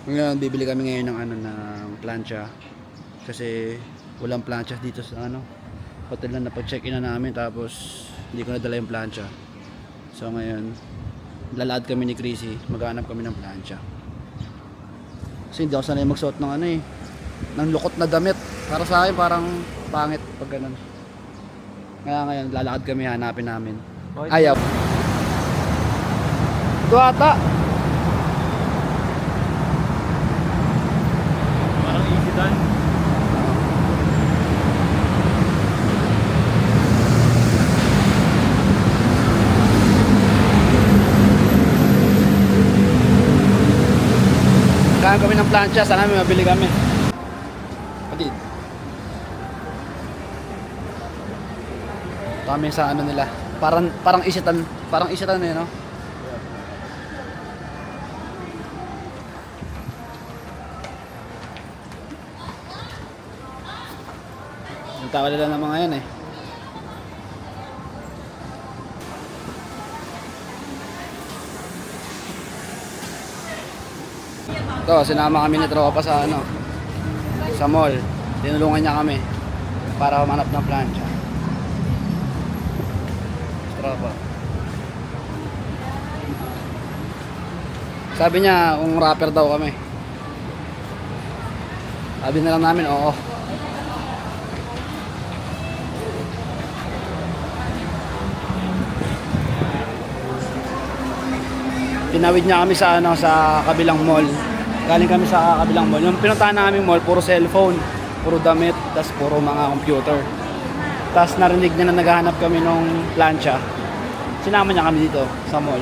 Ngayon, bibili kami ngayon ng ng plancha. Kasi walang plancha dito sa hotel na napag-check-in na namin, tapos hindi ko nadala yung plancha. So ngayon, lalakad kami ni Chrissy, maghanap kami ng plancha. Kasi hindi ako sanay magsuot ng ng lukot na damit. Para sa akin parang pangit pag ganun. Kaya ngayon, lalakad kami, hanapin namin. Ayaw. Ito ata. Parang easy done. Kaya kami ng plancha, sana may mabili kami. Patid. Kami sa nila. Parang isitan na yun, no? Ang tawa nila ng mga yan eh. Ito, sinama kami ni tropa sa sa mall. Tinulungan niya kami para humanap ng plancha. Tropa. Sabi niya kung rapper daw kami. Sabi na lang namin, oo. Tinawid niya kami sa sa kabilang mall. Galing kami sa kabilang mall. Yung pinuntahan namin mall, puro cellphone, puro damit, tas puro mga computer. Tas narinig niya na naghahanap kami nung plancha. Sinama niya kami dito sa mall.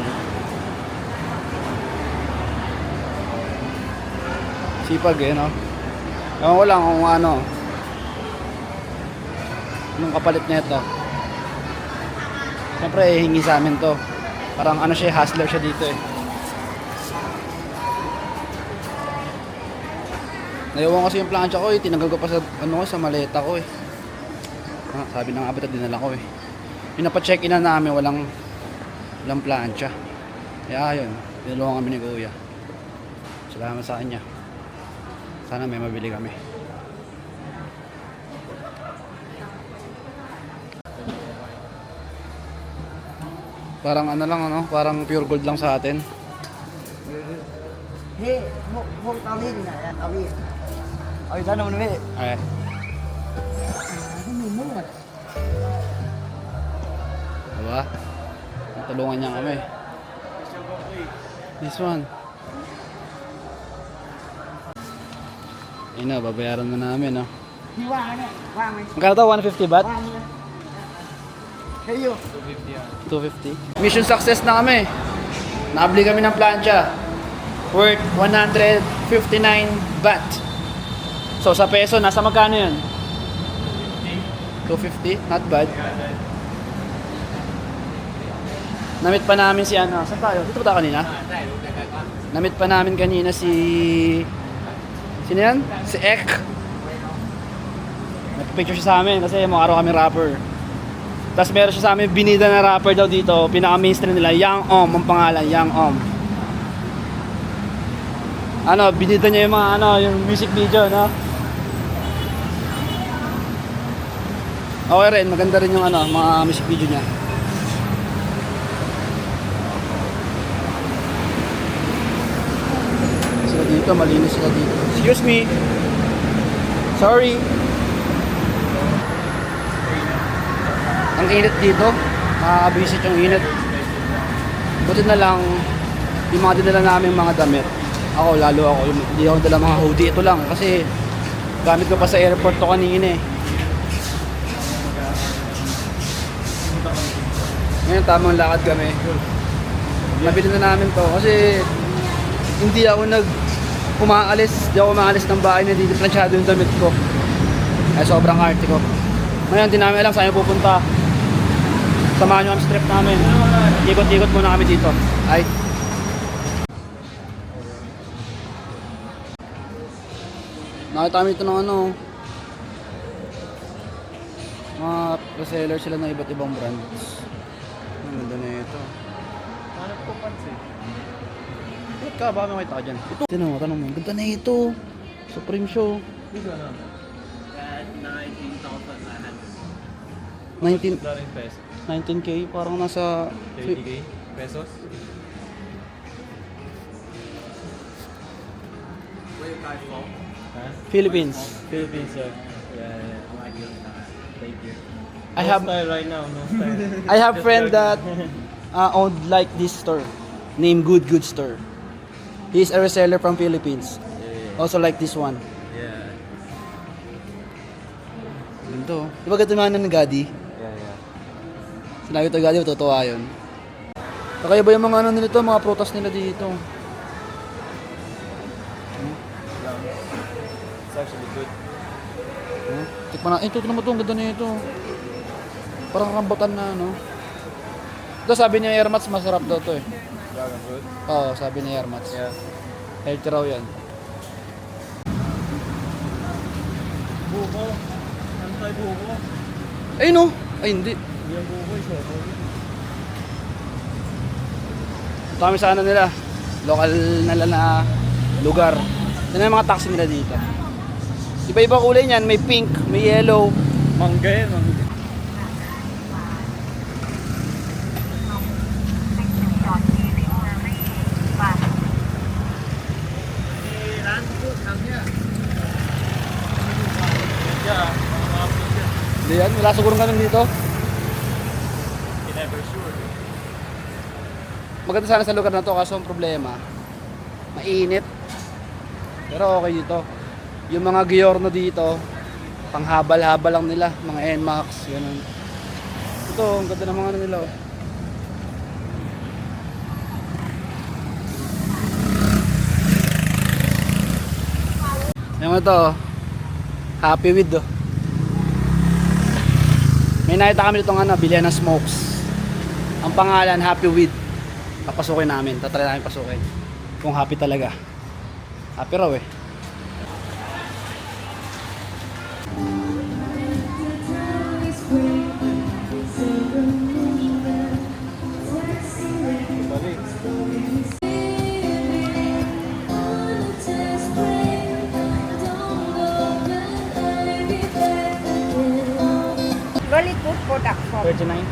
Sipag eh, no? Ewan ko lang kung anong kapalit niya ito. Siyempre, hingi sa amin to. Parang siya, hustler siya dito eh. Naiwan kasi yung plancha ko eh, tinanggal ko pa sa sa maleta ko eh. Sabi ng abot at dinala ko eh. Pinapa-check-in na namin, walang plancha. Kaya ayun, tinulungan kami ni Kuya. Salamat sa kanya. Sana may mabili kami. Parang lang parang pure gold lang sa atin. Hey, hong tawin na, tawin. Ay, sana mo namin. Ay. Diba? Tulungan niya kami. This one. Ayun na, babayaran na namin, no? Hiwa na, wang. Magkano to? 150 baht? Kayo. 250. Mission success na kami. Nakabili kami ng plancha. Worth 159 baht. So sa peso, nasa magkano yun? 250? Not bad. Namit pa namin si saan tayo? Dito ba tayo kanina? Namit pa namin kanina si... Sino yan? Si Ek. Nagpicture siya sa amin kasi mga araw kami rapper. Tapos meron siya sa amin binida na rapper daw dito. Pinaka-mainstream nila, Yang Om ang pangalan, Yang Om. Binida niya yung mga yung music video, no? Okay rin, maganda rin yung mga music video niya. Sila dito, malinis sila dito. Excuse me. Sorry. Ang init dito, makakabisit yung init. Buti na lang yung mga dinala namin mga damit. Lalo ako, hindi ako dala mga hoodie. Ito lang kasi gamit ko pa sa airport to kanina eh. Ngayon tamang lakad kami. Nabili na namin to kasi hindi ako umaalis ng bahay na hindi planchado yung damit ko. Ay sobrang arte ko. Ngayon di namin alam saan yung pupunta. Samahan nyo kami sa trip namin. Ikot-ikot muna kami dito. Ay. Nakita kami ito ng mga reseller sila ng iba't ibang brands. Ang ganda na ito. Hanap ko pansin. Ba't ka? Baka may makita ka dyan. Ito. Sino mo? Tanong mo. Ganda na ito. Supreme Show. This one, At 19,900. 19, Daring peso. 19K. Parang nasa... 30k pesos. Where you guys from? Huh? Philippines. Philippines, sir. Yeah. No idea. Thank you. I No have style right now, no style. I have Just friend joking. that owned like this store. Named Good Good Store. He's a reseller from Philippines. Yeah. Also like this one. Yeah. Ganito. Di ba ganito naman ng Gadi? Yeah. Sinabi ito Gadi, totoo yun. Kaya ba yung mga ano nila ito, mga prutas nila dito? It's actually good. Tikman na, ito naman ito, ang ganda na ito. Parang rambutan na, no? Ito sabi niya Airmats, masarap daw to eh. Dragon fruit. Oo, sabi ni Airmats. Yeah. Healthy raw yan. Buko. Ano tayo buko? Ay no! Ay hindi. Hindi ang buko, isobo. Ito kami sa ano nila. Local na lugar. Ito na yung mga taxi nila dito. Iba-iba kulay niyan. May pink, may yellow. Mangga yan, mangga. Yeah, mga picture. Hindi yan. Wala siguro ganun dito. You never sure. Maganda sana sa lugar na to kaso ang problema. Mainit. Pero okay dito. Yung mga Giorno dito, panghabal-habal lang nila. Mga NMAX, ganun. Ito, ang ganda ng mga ano nila. Oh. Yung ito, oh. Happy with oh. May nakita kami ditong ano, bilihan ng smokes. Ang pangalan, Happy with. Papasukin namin, tatry namin pasukin. Kung happy talaga. Happy raw eh. Balik. Very good product for 39.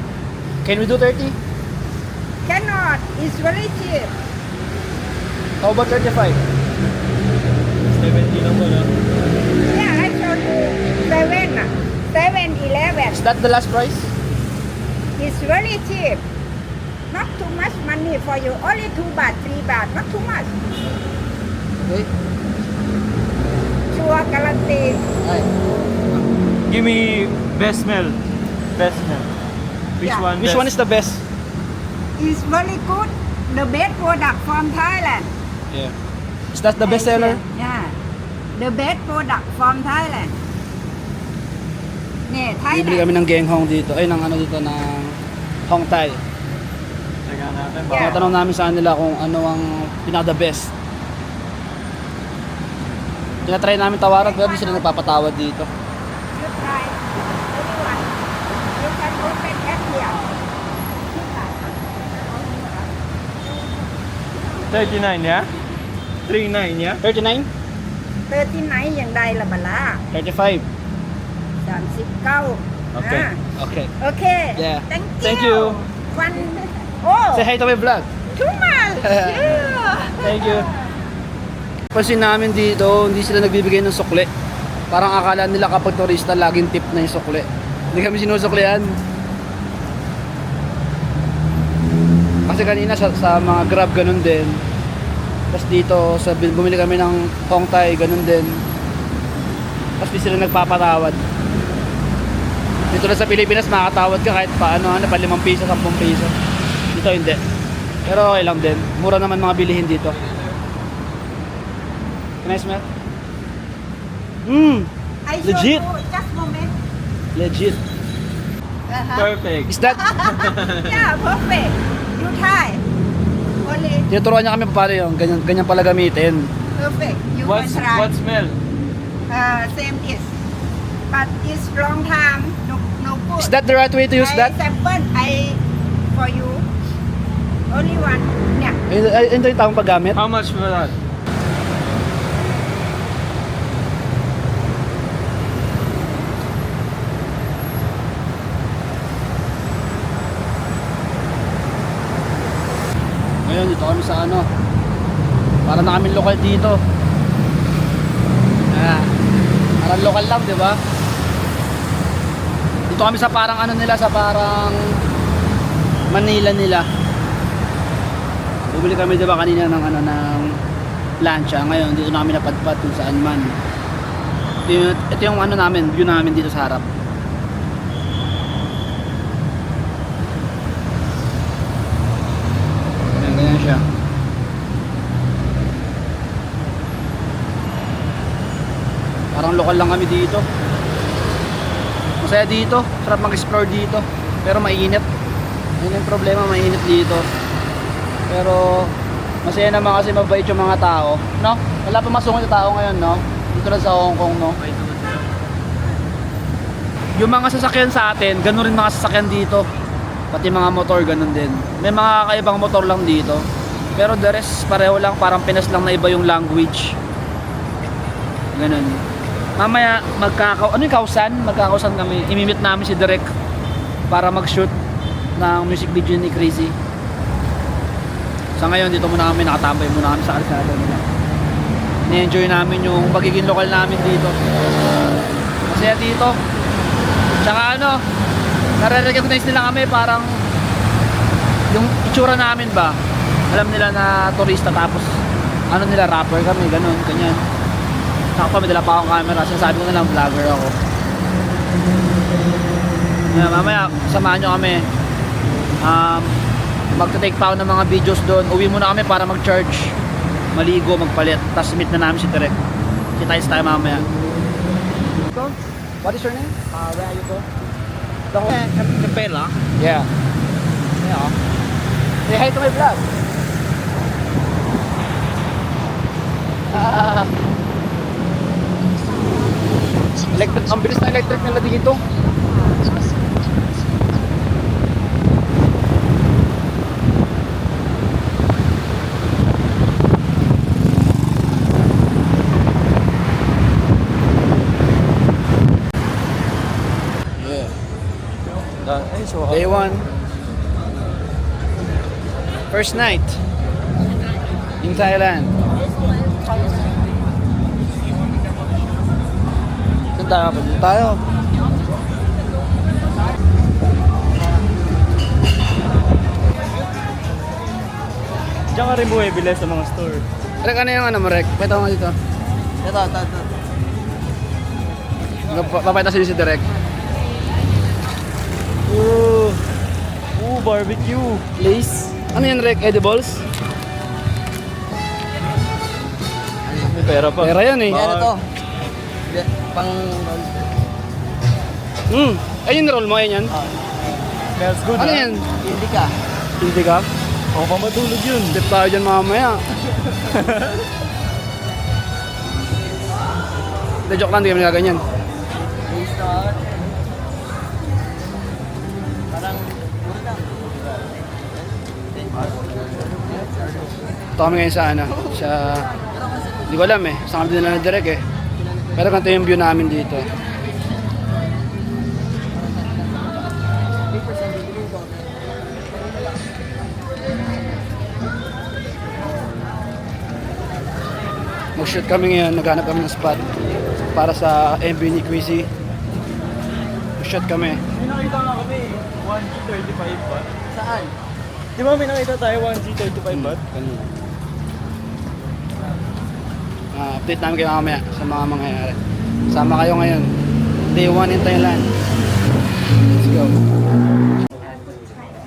Can we do 30? cannot. It's very cheap. How about 35? 70 lang po, no? Yeah, I showed you 7-11. Is that the last price? It's very cheap. Not too much money for you. Only 2 baht, 3 baht. Not too much. Okay. Sure, guarantee. Ay. Give me best smell. Best smell. Which Yeah. one? Which best? one is the best? It's very good. The best product from Thailand. Yeah. Is that the best seller? Yeah. The best product from Thailand. Yeah, Bibili Thailand. kami ng genghong dito. Ay, ng ano dito, ng Hong Thai. Teka natin. Yeah. Baka Tanong namin sa kanila kung ano ang pinaka-the best. Tinatry namin tawaran pero di sila nagpapatawad dito. You try. Anyone. You can open at here. You try. 39, yeah? 39, yeah? 39? 39อย่างใดล่ะบล่ะ 35. 39 Okay. Okay. Okay. Yeah. Thank you. Thank you. One. Oh. Say hi to my vlog. Too much. Yeah. Thank you. Pansin namin dito, hindi sila nagbibigay ng sukle. Parang akala nila kapag turista, laging tip na yung sukle. Hindi kami sinusuklean. Kasi kanina sa mga Grab, ganun din. Tapos dito, bumili kami ng Hong Thai, ganun din. Tapos di sila nagpapatawad. Dito na sa Pilipinas, makakatawad ka kahit paano, pa 5 piso, 10 piso. Dito hindi. Pero okay lang din. Mura naman mga bilihin dito. Can I smell? I show Legit. you just moment. Legit. Perfect. Is that? Yeah, perfect. You try. Only Tinuturuan niya kami paano yun. Ganyan pala gamitin. perfect. You What's, can try. what smell? Same is. But it's long time. No good. Is that the right way to use that? I sample. For you. Only one. Yeah. Ito yung tamang paggamit. How much for that? Ngayon, dito kami sa ano. Para na kami lokal dito. Parang lokal lang, di ba? Dito kami sa parang ano nila, sa parang Manila nila. Bumili kami, di ba, kanina ng ano, ng plancha. Ngayon, dito namin napadpad kung saan man. Ito yung ano namin, view namin dito sa harap. Ganyan siya. Parang lokal lang kami dito. Masaya dito, sarap mag-explore dito. Pero mainit. Yun yung problema, mainit dito. Pero masaya naman kasi mabait yung mga tao, no? Wala pa masungit na tao ngayon, no? Dito lang sa Hong Kong, no? Yung mga sasakyan sa atin, ganun rin mga sasakyan dito. Pati mga motor, ganun din. May mga kaibang motor lang dito. Pero the rest, pareho lang. Parang Pinas lang na iba yung language. Ganun. Mamaya, ano yung kausan? Magkakausan kami. Imimit namin si Derek para mag-shoot ng music video ni Crazy. Sa ngayon, dito muna kami, nakatambay muna kami sa kalsada nila. Ni-enjoy namin yung pagiging lokal namin dito. Masaya dito. Tsaka ano, nare-recognize nila kami, parang yung itsura namin ba, alam nila na turista, tapos ano nila, rapper kami, ganun, ganyan. Saka pa, may dala pa akong camera, sinasabi ko na lang, vlogger ako. Mamaya, samahan nyo kami. Magta-take pa ako ng mga videos doon. Uwi muna kami para mag-charge, maligo, magpalit, tapos meet na namin si Terek. Kita tayo mamaya. What is your name? Where are you go? Capella? Yeah. Yeah. Say hi to my vlog. Electric, ang bilis na electric nila dito. Ay, so Day 1. First night in Thailand. Saan tayo? Dito tayo. Diyan ka rin bumibili sa mga store. Rek, ano yung ano mo, Rek? Pwede ako nga dito. Ito. Papayta sa'yo si Derek. Ooh, barbecue. Please. Ano yan, Rek? Edibles? May pera pa. Pera yan eh. Ano to? Pang... Ayun, roll mo, ayun yan. Smells good, Ano ha? yan? Hindi ka. Hindi ka? O, pang matulog yun. Tip tayo dyan mamaya. Hindi, joke lang, hindi kami nagaganyan. Parang... Ito kami ngayon sa ano, sa... Hindi ko alam eh, sa kami nila na direct eh. Pero ganito yung view namin dito. Mag-shoot kami ngayon, naghanap kami ng spot para sa MV ni Quizzy. Mag-shoot kami. May nakita nga kami, 1G35 baht. Saan? Di ba may nakita tayo 1G35 baht? Kanina. Update namin kayo mamaya sa mga mangyayari. Sama kayo ngayon. Day 1 in Thailand. Let's go.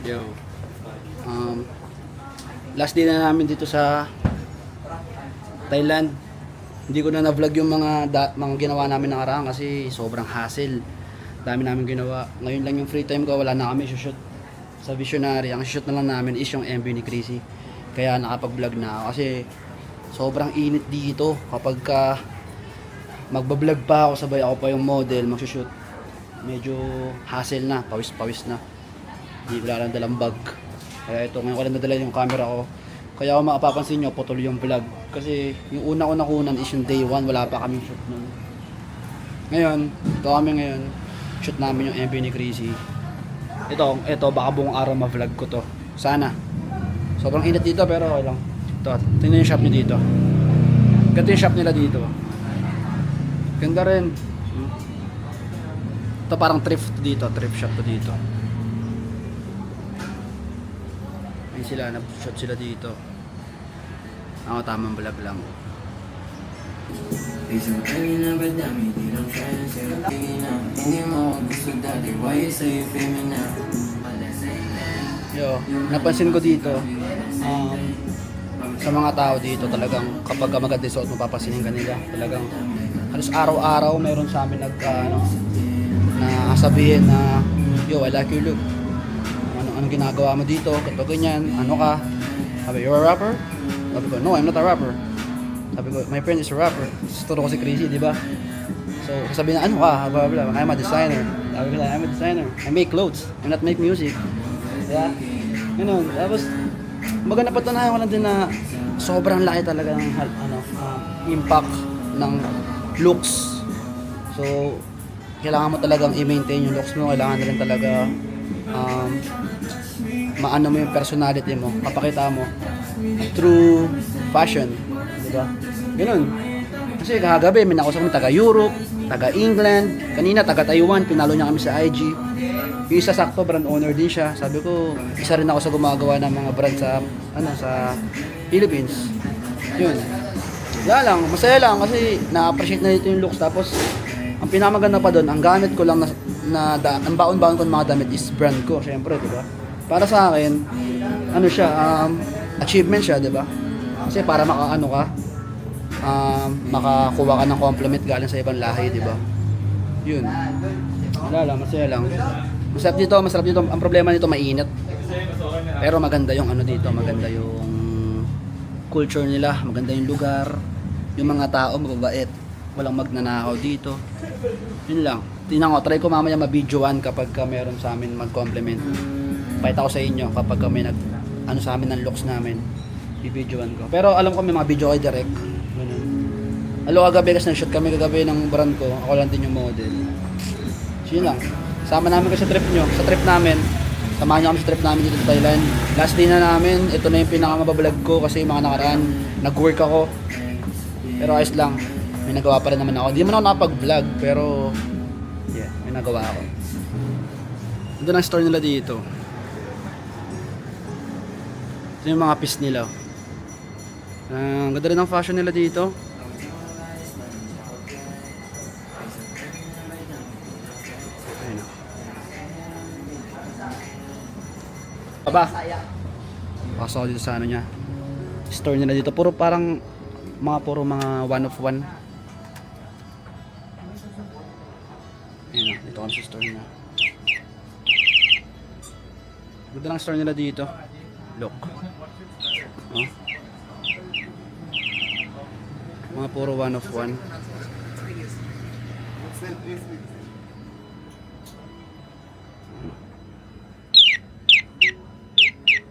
Yo. Last day na namin dito sa Thailand. Hindi ko na na-vlog yung mga ginawa namin nakaraan kasi sobrang hassle. Dami namin ginawa. Ngayon lang yung free time ko, wala na kami shoot sa Visionary. Ang shoot na lang namin is yung MV ni Crazy. Kaya nakapag-vlog na ako kasi sobrang init dito. Kapag ka magbablog pa ako, sabay ako pa yung model, magsushoot. Medyo hassle na, pawis-pawis na. Hindi wala lang dalang bag. Kaya ito, ngayon ko lang nadala yung camera ko. Kaya kung mapapansin nyo, putol yung vlog. Kasi yung una ko nakunan is yung day 1, wala pa kaming shoot nun. Ngayon, ito kami ngayon, shoot namin yung MV ni Crazy. Ito, baka buong araw ma-vlog ko to. Sana. Sobrang init dito pero okay lang. Ito, tingnan yung shop nyo dito. Ganito yung shop nila dito. Ganda rin. Ito parang thrift dito, thrift shop to dito. Ayun sila, nag-shot sila dito. Ako tamang vlog lang. Isang kanina ba dami di lang try na sila tingin. Hindi mo gusto dati, why you say you feel me now? Yo, napansin ko dito, sa mga tao dito talagang kapag maganda suot mo papansinin kanila. Talagang halos araw-araw meron sa amin na sabihin na, yo, I like your look. Anong ginagawa mo dito? Kapag ganyan, ano ka? Sabi, you're a rapper? Sabi ko, no, I'm not a rapper. Sabi ko, my friend is a rapper. Turo ko si Crazy, di ba? So, sabi na, ano ka? Blah, blah, blah. I'm a designer. Sabi ko, I'm a designer. I make clothes. I not make music. Diba? Ganun. Tapos, maganda patunayan ko lang din na sobrang laki talaga ng impact ng looks. So, kailangan mo talagang i-maintain yung looks mo. Kailangan rin talaga maano mo yung personality mo. Papakita mo through fashion. Diba? Ganun. Kasi kagabi, may nakusap kami taga-Europe, taga-England, kanina taga-Taiwan, pinalo niya kami sa IG. Yung isa sakto, brand owner din siya. Sabi ko, isa rin ako sa gumagawa ng mga brand sa Philippines. Yun. Wala lang, masaya lang kasi na-appreciate na dito yung looks. Tapos, ang pinamaganda pa doon, ang gamit ko lang ang baon-baon ko ng mga damit is brand ko, syempre, di ba? Para sa akin, ano siya, achievement siya, di ba? Kasi para makakuha ka ng compliment galing sa ibang lahi, di ba? Yun. Wala lang, masaya lang. Masarap dito. Ang problema nito mainit. Pero maganda yung dito, maganda yung culture nila, maganda yung lugar, yung mga tao mababait, walang magnanakaw dito. Yun lang. Tingnan ko, try ko mamaya ma-videoan kapag meron sa amin mag-compliment. Pakita ko sa inyo kapag may sa amin ng looks namin. I-videoan ko. Pero alam ko may mga video kayo direct. Ganun. Kagabi kasi nag-shoot kami kagabi ng brand ko. Ako lang din yung model. So yun lang. Sama namin kasi sa trip namin. Samahan nyo kami sa trip namin dito sa Thailand. Last day na namin. Ito na yung pinakamabablog ko kasi yung mga nakaraan. Nag-work ako. Pero ayos lang. May nagawa pa rin naman ako. Hindi naman ako nakapag-vlog. Pero yeah, may nagawa ako. Ito na ang store nila dito. Ito yung mga piece nila. Ang ganda rin ng fashion nila dito. Ayun o. Baba. Pasok ako dito sa niya. Store nila dito. Puro mga one of one. Ayun o. Dito kami sa store niya. Ganda ng store nila dito. Look. Oh. Mga puro one of one.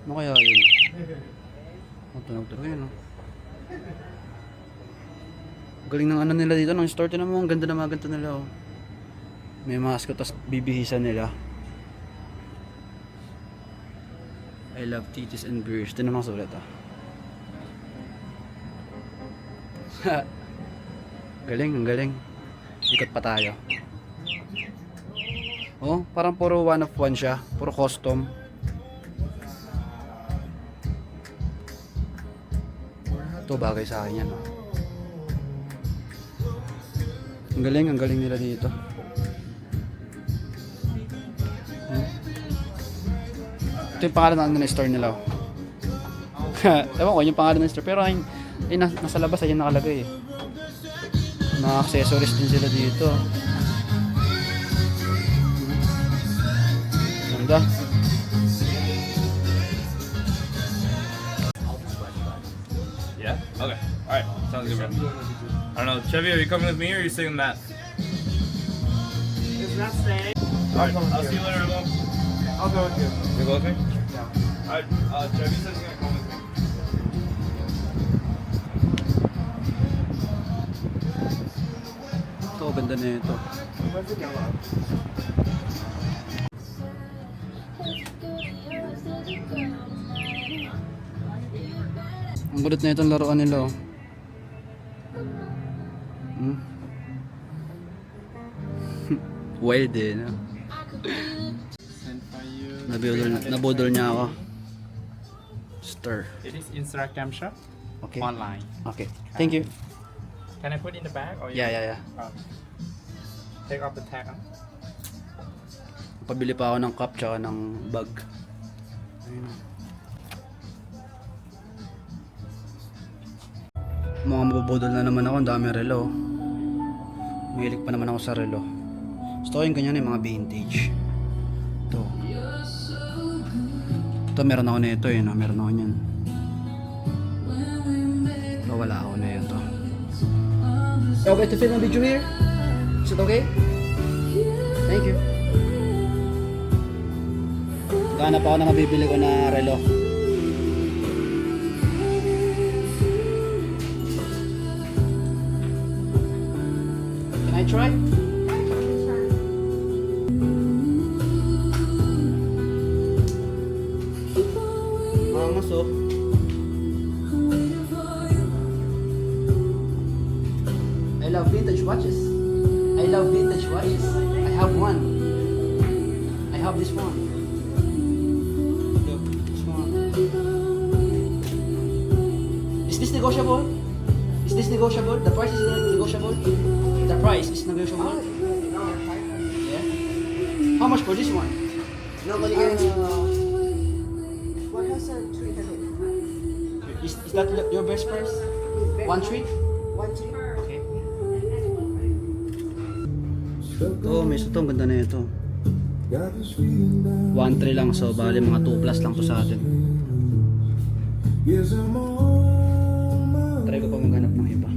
Ano kaya yun? Tunog-tunog yun, oh. Galing ng nila dito, ng store. Tinan mo, ang ganda na mga ganito nila, oh. May mask ko, tapos bibihisan nila. I love titties and beers. Tinan mo ang sulat, ah. Galing, ang galing. Ikot pa tayo. Oh, parang puro one of one siya. Puro custom. Ito bagay sa akin yan, oh. Ang galing nila dito. Ito yung pangalan ng store nila, oh. Ewan ko yung pangalan ng store, pero nasa labas ayun nakalagay, eh. Mga accessories din sila dito. Ganda. Yeah? Okay. Alright. Sounds good, bro. I don't know. Chevy, are you coming with me or are you staying with Matt? It's not staying. Alright. I'll see you later, everyone. I'll go with you. You go with me? Yeah. Alright. Chevy says he's gonna come with me. Ito, ganda na ito. Ang kulit na itong laruan nila, oh. Hmm? Wild eh, no? Nabudol niya ako. Stir. It is Instagram shop Okay. online. Okay. Thank you. Can I put in the bag or Yeah. Take off the tag. Pabili pa ako ng cup tsaka ng bag. Ayun. Mga mabubudol na naman ako. Ang dami relo. Mahilig pa naman ako sa relo. Gusto ko yung ganyan yung mga vintage. Ito. Ito meron ako na ito eh. No? Meron ako niyan. Ito wala ako na ito. Okay to film a video here? Is it okay? Thank you. Hanap ako na mabibili ko na relo. Can I try? Angas oh. I love vintage watches. I love vintage watches. I have one. I have this one. Is this negotiable? Is this negotiable? The price is negotiable? The price is negotiable? Yeah? How much for this one? Nobody can. 1,300. Is that your best price? 1 treat? 1 3. Okay. Oh, may ito. Ganda na ito. 1 3 lang. So, bali mga 2 plus lang to sa atin. Try ko pa maghanap ng iba.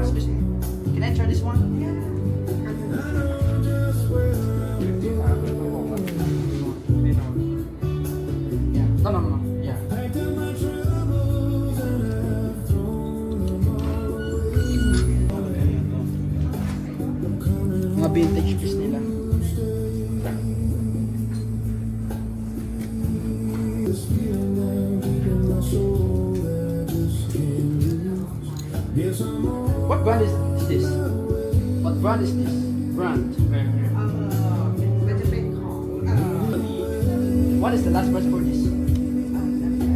Excuse me. Can I try this one? Yeah. No. Yeah. Mga vintage piece nila. What brand is this? What brand is this? Brand. What is the last price for this?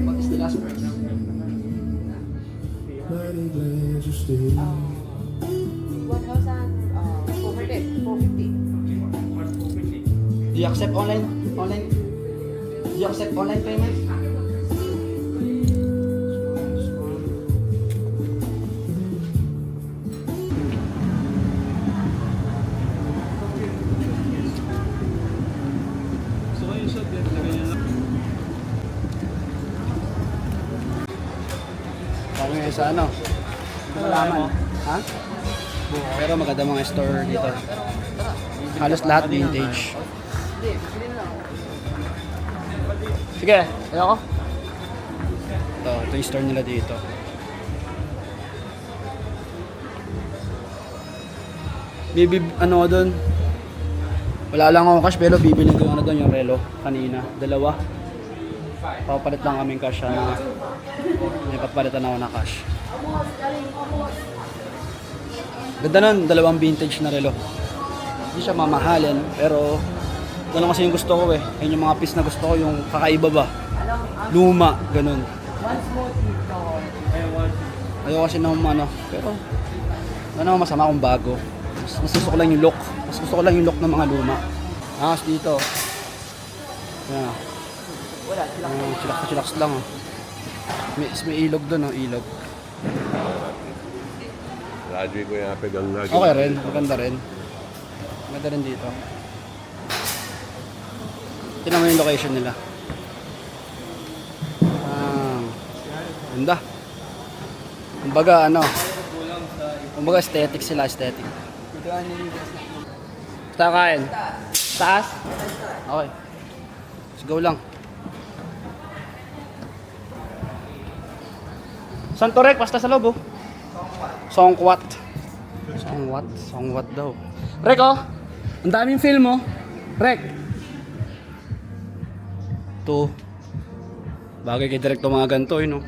What is the last price? 450. Do you accept online? Do you accept online payment? Ako ngayon sa ano? Malaman. Ha? Pero maganda mga store dito. Halos lahat vintage. Sige, ayoko. Ito yung store nila dito. Maybe ano doon. Wala lang ako cash pero bibili ko ano doon yung relo kanina. 2. Papalit lang kaming cash na may papalitan ako na cash. Ganda nun, 2 vintage na relo. Hindi siya mamahalin pero ganun kasi yung gusto ko eh. Ayun yung mga piece na gusto ko, yung kakaiba ba. Luma, ganun. Ayaw kasi ng ano, pero ano masama kung bago. Mas gusto ko lang yung look. Mas gusto ko lang yung look ng mga luma. Angas dito. Yan. Chillax lang oh. May ilog doon oh, ilog. Radyo ko yung pegang lagi. Okay rin, maganda rin. Maganda rin dito. Tingnan mo yung location nila. Ganda. Kumbaga ano, kumbaga aesthetic sila, aesthetic. Saan kain? Taas? Okay. Let's go lang. Santorek, basta sa loob oh. Songkwat. Songwat daw. Rek oh. Ang daming film oh. Rek. To. Bagay kay direct mga ganito, no?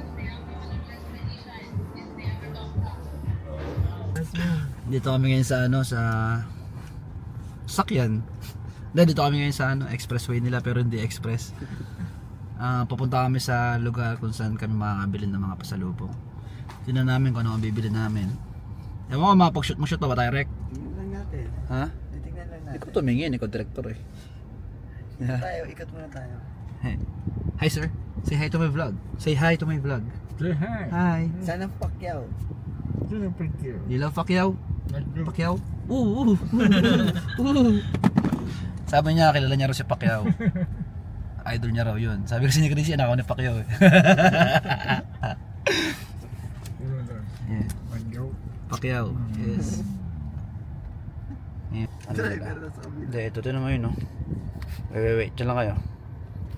Dito kami ngayon sa ano, sa sakyan. Dito kami ngayon sa ano, expressway nila pero hindi express. Pupunta kami sa lugar kung saan kami makakabili ng mga pasalubong. Tingnan namin kung ano ang bibili namin. Ewan ko makapag-shoot, mag-shoot pa ba tayo, Rek? Tingnan lang natin. Ha? Titignan lang natin. Ikaw tumingin, ikaw director eh. Ikot muna tayo. Hey. Hi sir, say hi to my vlog. Say hi to my vlog. Say hi. Hi. Saan ang Pacquiao? You love Pacquiao? Pacquiao? Ooh. Sabi niya, kilala niya raw si Pacquiao. Idol niya raw yun. Sabi kasi ni Chrissy, anak ko ni Pacquiao eh. Yeah. Pacquiao, yes. Yeah. Ano nila? Hindi, ito naman yun, no? Wait, dyan lang kayo.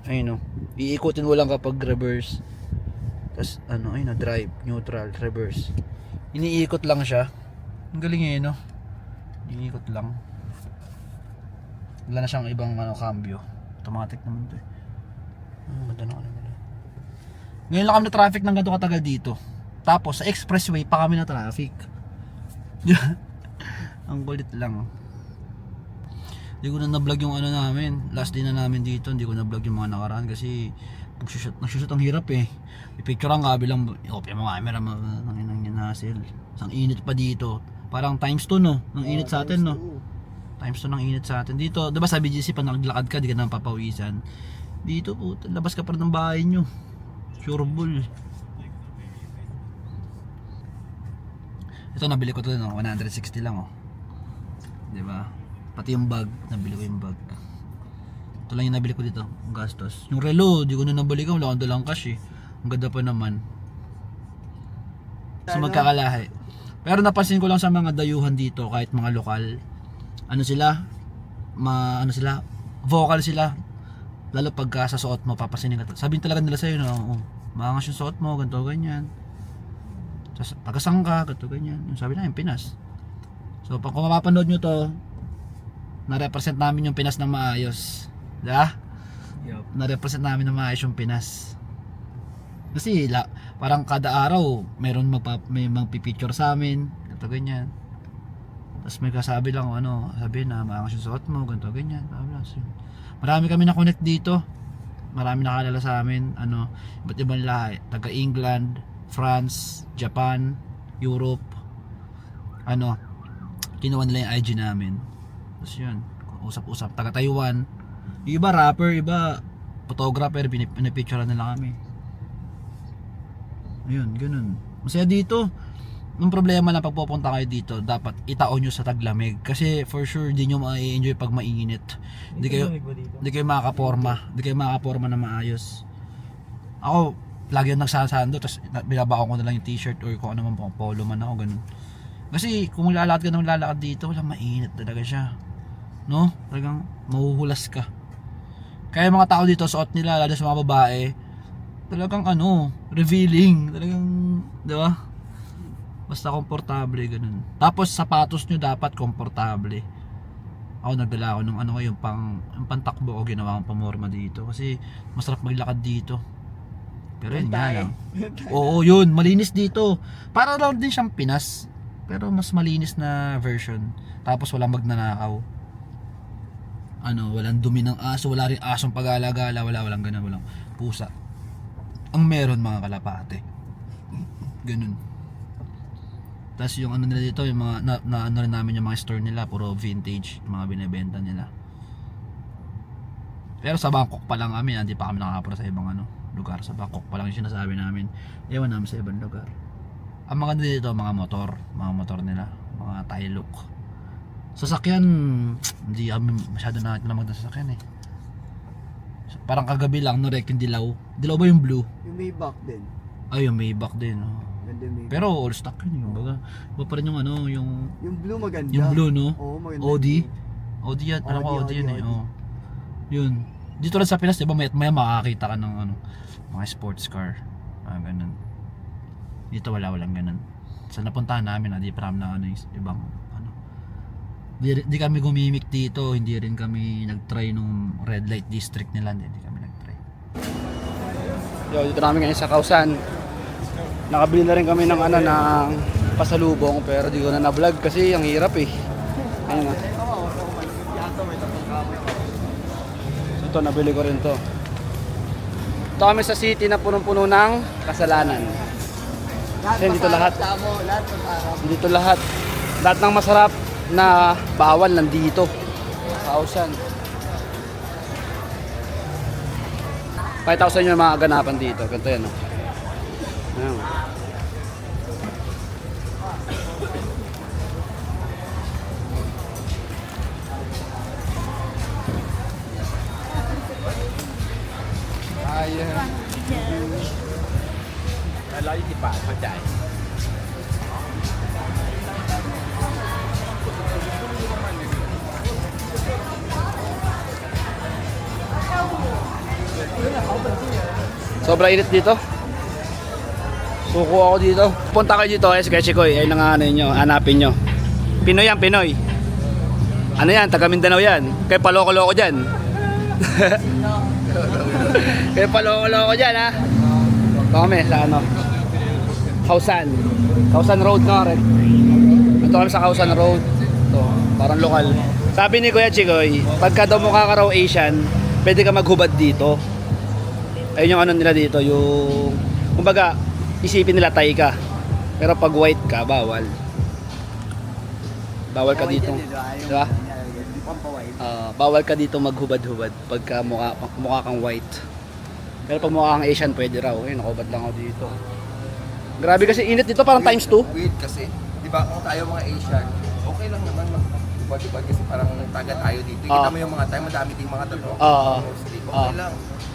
Ayun, no? Iikutin mo lang kapag reverse. Tapos, ano, ayun, no? Drive, neutral, reverse. Iniikot lang siya. Ang galing eh, no? Iniikot lang. Wala na siyang ibang, ano, cambio. Automatic naman to eh. Ganda na nila. Ngayon lang kami na traffic ng ganito katagal dito. Tapos, sa expressway pa kami na traffic. Ang kulit lang. Hindi ko na na-vlog yung ano namin. Last day na namin dito, hindi ko na-vlog yung mga nakaraan kasi nagsushoot ang hirap eh. I-picture ang kabilang, okay mga camera, nang hassle. Ang init pa dito. Parang times 2 no, ng init sa atin no. Times 2 ng init sa atin. Dito, diba sa BGC pag naglakad ka, di ka na papawisan. Dito po, labas ka pa rin ng bahay nyo. Sure bull. Ito nabili ko to no, 160 lang oh. Diba? Pati yung bag, nabili ko yung bag. Ito lang yung nabili ko dito, ang gastos. Yung relo, di ko na nabalikan, wala akong dalang cash eh. Ang ganda pa naman. So magkakalahi. Pero napansin ko lang sa mga dayuhan dito, kahit mga lokal, ano sila, vocal sila. Lalo pagka sa suot mo, papasinin ka. Sabihin talaga nila sa'yo na, oh, maangas yung suot mo, ganito, ganyan. Pagkasang ka, ganito, ganyan. Yung sabi namin, Pinas. So pag kung mapapanood nyo to, na-represent namin yung Pinas ng maayos. Diba? Yup. Na-represent namin ng maayos yung Pinas. Kasi parang kada araw mayroon may magpipicture sa amin, ganito ganyan. Tapos may kasabi lang ano, sabi na maangas yung suot mo, ganito ganyan. Marami kami na connect dito. Marami nakalala sa amin, ano, iba't ibang lahi, taga England, France, Japan, Europe. Ano, kinuha nila yung IG namin. Tapos yun, usap-usap, taga Taiwan. Yung iba rapper, iba photographer, pinipicturean nila kami. Ayun, ganun. Masaya dito. Yung problema lang pag pupunta kayo dito, dapat itaon nyo sa taglamig. Kasi for sure, di nyo ma-enjoy pag mainit. Hindi kayo makakaporma. Hindi kayo makakaporma na maayos. Ako, lagi yung nagsasando, tapos binabaon ko na lang yung t-shirt or kung ano man, polo man ako, ganun. Kasi kung lalakad ka nang lalakad dito, wala, mainit talaga siya. No? Talagang mahuhulas ka. Kaya mga tao dito, suot nila, lalo sa mga babae, talagang ano, revealing. Talagang, di ba? Basta komportable, ganun. Tapos sapatos nyo dapat komportable. Ako nagdala ako ng ano yung pantakbo ko, ginawa kong pamorma dito. Kasi masarap maglakad dito. Pero yun nga lang. Oo, yun, malinis dito. Para lang din siyang Pinas. Pero mas malinis na version. Tapos walang magnanakaw. Ano, walang dumi ng aso, wala rin asong pag-alagala, walang ganun, walang pusa. Ang meron mga kalapate. Ganun. Tapos yung ano nila dito, yung mga ano rin namin yung mga store nila, puro vintage, yung mga binebenta nila. Pero sa Bangkok pa lang kami, hindi pa kami nakakapura sa ibang ano, lugar. Sa Bangkok pa lang yung sinasabi namin. Ewan namin sa ibang lugar. Ang mga dito, mga motor nila, mga Tailuk. Sasakyan, hindi kami masyado nakikilamag ng sasakyan eh. Parang kagabi lang, no, Rek, yung dilaw. Dilaw ba yung blue? Yung Maybach din. Ay, yung Maybach din, oh. Ganda yung Maybach. Pero all stock yun, yung baga. Iba pa rin yung ano, yung Yung blue maganda. yung blue, no? Oo, maganda. Audi. Audi yan. Alam ko Audi Audi, yan eh. Audi. Oh. Yun. Dito lang sa Pinas, di ba, may makakita ka ng ano, mga sports car. Ganun. Dito walang ganun. Sa napuntahan namin, di pa namin na ano, ibang ano. Di kami gumimik dito, hindi rin kami nag-try nung red light district nila, hindi kami nag-try. Yo, dito namin ngayon sa Kausan. Nakabili na rin kami ng ano, ng pasalubong, pero di ko na na-vlog kasi ang hirap eh. Ayun na. Ito, nabili ko rin to. Ito kami sa city na punong-puno ng kasalanan. Kasi dito lahat. Dito lahat. Lahat ng masarap na bawal nandito. Kausan. Pakita ko sa inyo yung mga ganapan dito. Ganito yan. Oh. Ayan. Sobrang init dito. Suko ako dito. Punta kayo dito, sketchy ko eh. Ayun ang ano nyo, hanapin nyo. Pinoy yan, Pinoy. Ano yan, taga Mindanao yan. Kaya paloko-loko dyan. Kaya paloko-loko dyan ha. Ito kami sa ano, Kausan. Kausan Road nga rin. Ito kami sa Kausan Road. Ito, parang lokal. Sabi ni Kuya Chikoy, pagka daw mukha ka raw Asian, pwede ka maghubad dito. Ayun yung ano nila dito, yung kumbaga isipin nila Thai ka. Pero pag white ka, bawal. Bawal ka dito. Di ba? Bawal ka dito maghubad-hubad pagka mukha kang white. Pero pag mukha kang Asian, pwede raw. Ayun, nakubad lang ako dito. Grabe kasi init dito, parang times 2. Weird kasi, di ba kung tayo mga Asian, okay lang naman magbubad-ubad kasi parang taga tayo dito. Kita mo yung mga tayo, madami ding mga tato. Mostly, okay lang.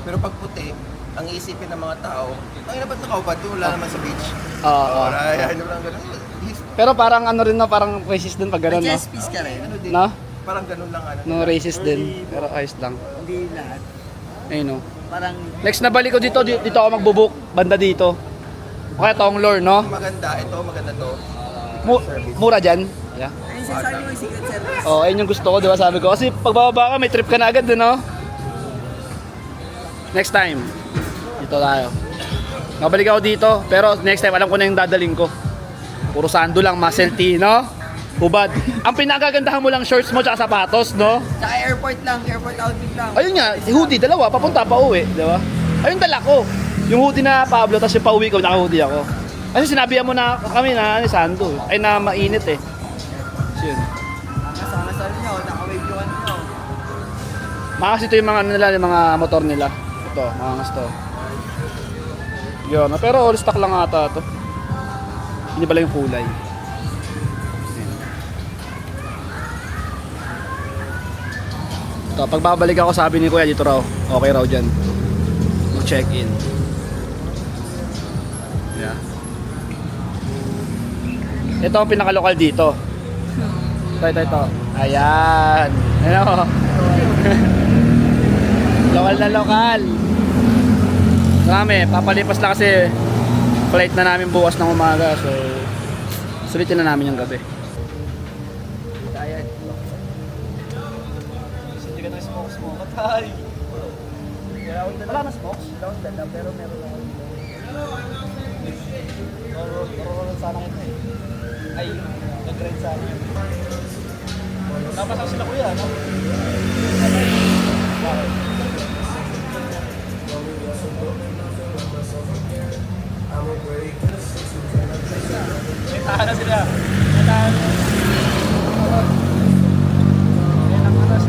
Pero pag puti, ang iisipin ng mga tao, ay na ba't nakaubad doon? Wala naman sa beach. Ano lang ganun. Pero parang ano rin na, parang racist din pag gano'n, no? Peace ka rin. Ano din, No? parang ganun lang. Ano, No, racist din. Pero ayos lang. Hindi lahat. Ayun, no? Parang Next na balik ko dito, dito ako magbubuk, banda dito. Okay, tong lore, no? maganda, ito maganda to. Mura dyan. Yeah. ayun sinasabi mo yung secret service. Oh, ayun yung gusto ko, di ba sabi ko? Kasi pagbababa ka, may trip ka na agad, no? Next time, dito tayo. Mabalik ako dito, pero next time, alam ko na yung dadaling ko. Puro sando lang, muscle tee, no? Hubad. Ang pinakagandahan mo lang shorts mo tsaka sapatos, no? Tsaka airport lang, airport outfit lang. Ayun nga, hoodie, dalawa, papunta pa uwi, di ba? Ayun dala ko. Yung hoodie na Pablo, tapos yung pauwi ko, naka-hoodie ako. Kasi sinabihan mo na kami na sando, ay na mainit eh. So yun. Kasama-sal nyo, naka-wave yung ano nyo. Makas ito yung mga ano nila, yung mga motor nila. Ito, makas to. Yun, pero all stock lang ata to. Hindi pala yung kulay. Ito, pag babalik ako, sabi ni Kuya, dito raw. Okay raw dyan. Mag-check-in. Yeah. Ito ang pinaka-lokal dito. Ito. Ayan. Ayan o. Lokal na lokal. Marami, papalipas lang kasi flight na namin bukas ng umaga. So, sulitin na namin yung gabi. Ayan. Hindi ka na smokes mo. Katay. Wala na smokes? Wala akong dala, pero meron ako dito. Naroon sana kita eh. Ay, nag-ride sa akin. Napasang sila kuya, no? Bakit? May tahan na sila. May tahan. Yan ang aras.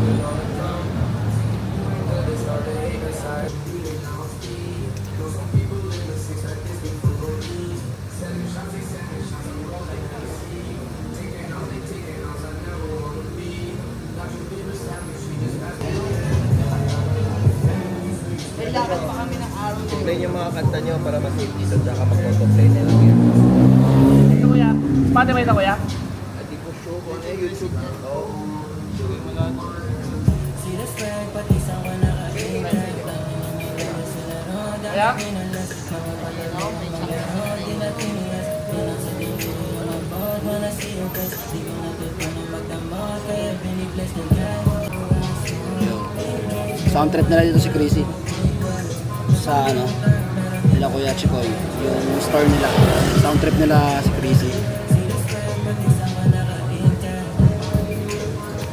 Play yung mga kanta nyo para ma-save dito, tsaka mag-autoplay na lang yan. Ito kuya. Spotify ito kuya? At di ko show ko na YouTube. Oo. Kaya? Sound trip nila dito si Chrissy. Sa ano, nila Kuya Chikoy. Yung store nila. Sound trip nila si Chrissy.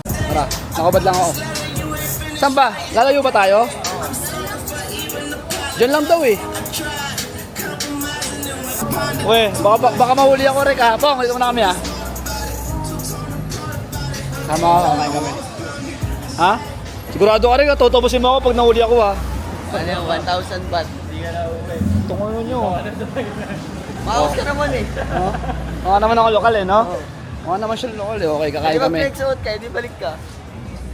Tara, nakabad lang ako. Saan ba? Lalayo ba tayo? Diyan lang daw eh. Uy, baka mahuli ako rin ha. Pong, dito muna kami ha. Sama ako, kakain kami. Ha? Sigurado ka rin ha, tutubusin mo ako pag nahuli ako ha. Ano yung 1,000 baht? Tungo nyo. Maos ka naman eh. Mukha naman ako lokal eh, no? Mukha naman siya lokal eh. Okay, kakain Di ba kami. flex out ka, di balik ka.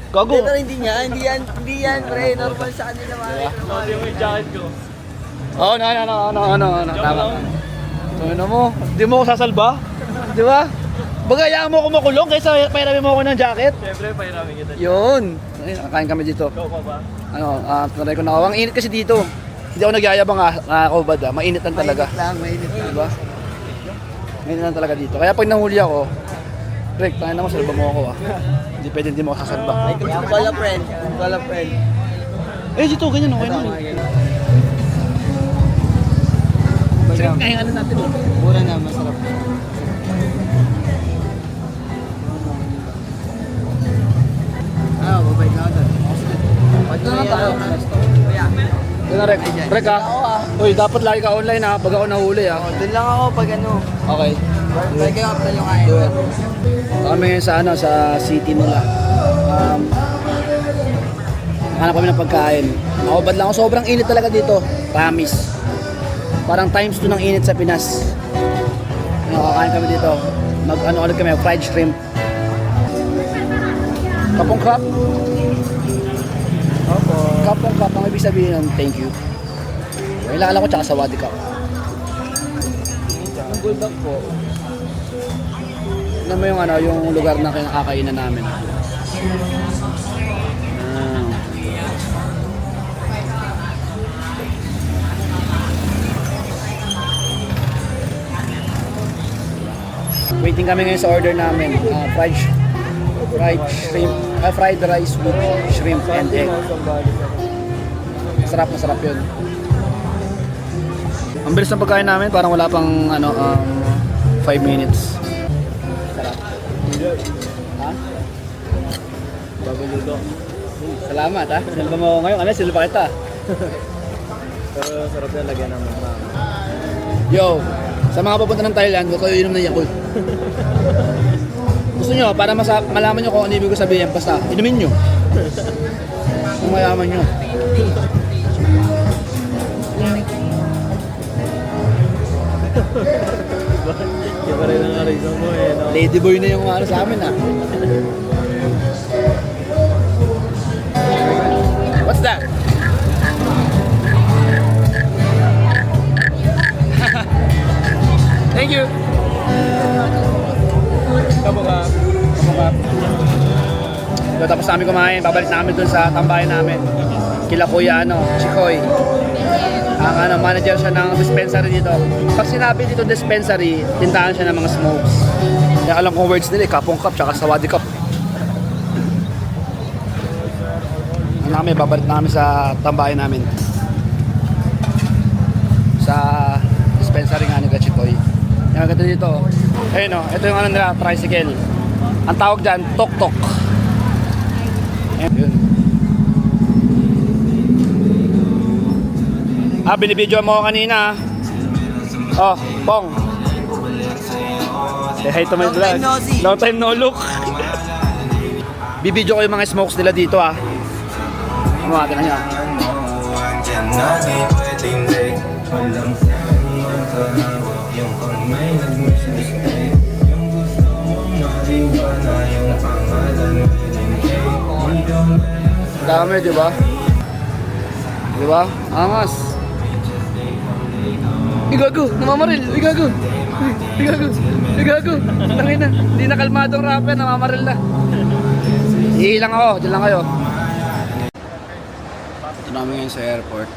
Gago. Pero hindi yan, pre. Normal sa kanila, mare. Oo, no. Tama. Ano mo? Di mo ako sasalba? Di ba? Bagayaan mo ako makulong kaysa pairamin mo ako ng jacket. Siyempre, pairamin kita. Yun. Ay, nakakain kami dito. Ikaw pa ba? Ano, tunay ko na ako. Ang init kasi dito. Hindi ako nagyayabang nakakubad ah. Mainit lang talaga. Mainit lang. Diba? Mainit lang talaga dito. Kaya pag nahuli ako, Rick, tayo naman, salba mo ako ah. Hindi pwede hindi mo ako sasalba. Call a friend. Call a friend. Eh, dito, ganyan, okay na. Sige, kaya ano natin. Mura na, masarap. Babay ka agad. Ito na lang tayo. Ito na, Rick. Rick ah. Uy, dapat lagi ka online ah. Pag ako nahuli ah. Doon lang ako pag ano. Okay. Balik kayo after yung kain. Do it. Kami ngayon sa ano, sa city nila. Hanap kami ng pagkain. Nakabad lang ako. Sobrang init talaga dito. Promise. Parang times 2 ng init sa Pinas. Nakakain kami dito. Mag-ano ulit kami, fried shrimp. Kapong crab. Kapong crab. Ang ibig sabihin ng thank you. Kailangan ko tsaka sa wadi ka. Ang bulldog po. Ano mo yung ano, yung lugar na kinakakainan namin. Waiting kami ngayon sa order namin. Fried shrimp, fried rice with shrimp and egg. Masarap yun. Ang bilis ng pagkain namin, parang wala pang ano 5 minutes. Sarap. Ha? Babaludo. Salamat ha. Silba mo ako ngayon. Ano, silba kita. Pero sarap yan lagyan ng mga. Yo, sa mga papunta ng Thailand, huwag kayo inom ng Yakult. Gusto nyo, para malaman nyo kung ano ibig ko sabihin, basta inumin nyo. Kung mayaman nyo. Iba rin ang reason mo eh. No? Ladyboy na yung ano sa amin ah. What's that? Thank you. Kabukap. So, tapos namin kumain, babalik namin dun sa tambayan namin. Kila Kuya Chikoy. Ang manager siya ng dispensary dito. Pag sinabi dito dispensary, tintahan siya ng mga smokes. Kaya alam kong words nila, kapong cup, tsaka sawadi cup. Babalik namin sa tambayan namin. Sa dispensary nga ni Chikoy. Yung maganda dito, ayun o, ito yung ano nila, tricycle. Ang tawag dyan, tok-tok. Yun. Binibidyo mo ako kanina. Oh, Pong. Say hi to my vlog. Long time no look. Bibidyo ko yung mga smokes nila dito ah. Ano natin na niya. Dami, di ba? Di ba? Angas. Igago, namamaril. Igago. Tangin na. Hindi na kalmadong rapper, namamaril na. Hihilang ako, dyan lang kayo. Ito namin ngayon sa airport.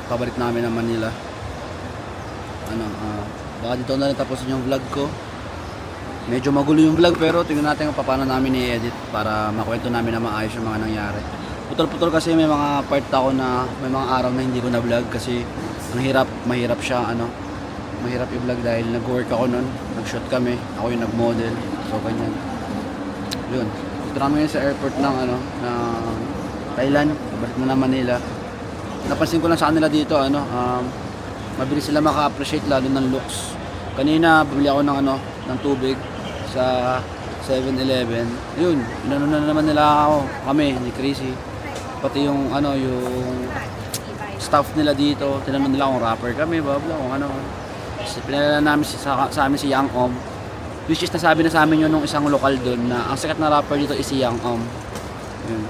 Pabalik namin ng Manila. Baka dito na rin tapusin yung vlog ko. Medyo magulo yung vlog pero tingnan natin kung paano namin i-edit para makwento namin na maayos yung mga nangyari. Putol-putol kasi may mga part ako na may mga araw na hindi ko na vlog kasi mahirap siya mahirap i-vlog dahil nag-work ako nun, nag-shoot kami, ako yung nag-model, so ganyan. Yun, dito namin ngayon sa airport ng Thailand, pabalik na Manila. Napansin ko lang sa kanila dito, mabilis sila maka-appreciate lalo ng looks. Kanina, bumili ako ng tubig sa 7-Eleven. Yun, inano na naman nila kami ni Chrissy. Pati yung yung staff nila dito, tinanong nila kung rapper kami, blah blah, kung ano. Pinalala namin sa amin si Young Om. Which is nasabi na sa amin yun nung isang lokal doon na ang sikat na rapper dito is si Young Om. Yun.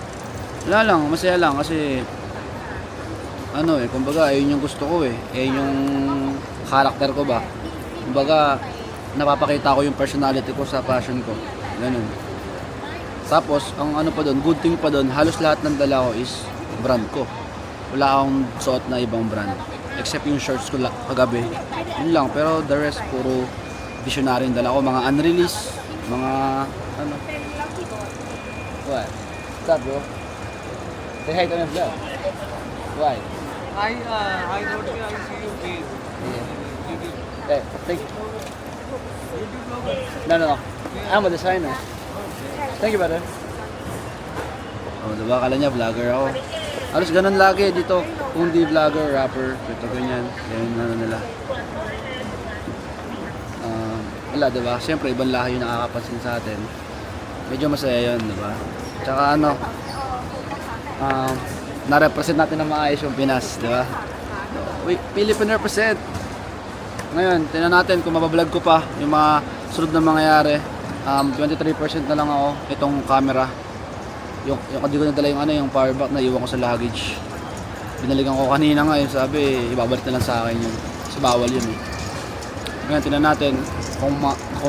Wala lang, masaya lang kasi kumbaga ayun yung gusto ko ayun yung karakter ko ba. Kumbaga napapakita ko yung personality ko sa passion ko. Ganun. Tapos ang pa doon, good thing pa doon, halos lahat ng dala ko is brand ko. Wala akong suot na ibang brand. Except yung shorts ko kagabi. Yun lang, pero the rest puro visionary yung dala ko, mga unreleased, mga What? What's up, bro? Say hi to my vlog. Why? I don't think I see your face. Hey, thank you. No. I'm a designer. Thank you, brother. Diba kala niya vlogger ako. Halos ganun lagi dito. Kung di vlogger, rapper, ito ganyan. Ganyan nila. Wala, diba? Siyempre, ibang lahi yung nakakapansin sa atin. Medyo masaya yun, diba? Tsaka na-represent natin na maayos yung Pinas, diba? Philippine represent! Ngayon, tingnan natin kung mabablog ko pa yung mga sunod na mangyayari. 23% na lang ako itong camera. Yung hindi ko nadala yung power bank na iwan ko sa luggage. Binalikan ko kanina ngayon, sabi ibabalik na lang sa akin yun. Kasi bawal yun Ngayon, tingnan natin kung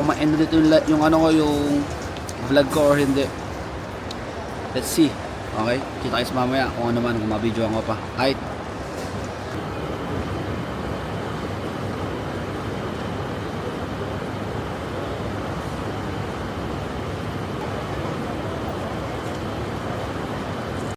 ma-end dito yung yung vlog ko or hindi. Let's see. Okay? Kita kayo mamaya kung ano man, kung mabidyoan ko pa. Alright?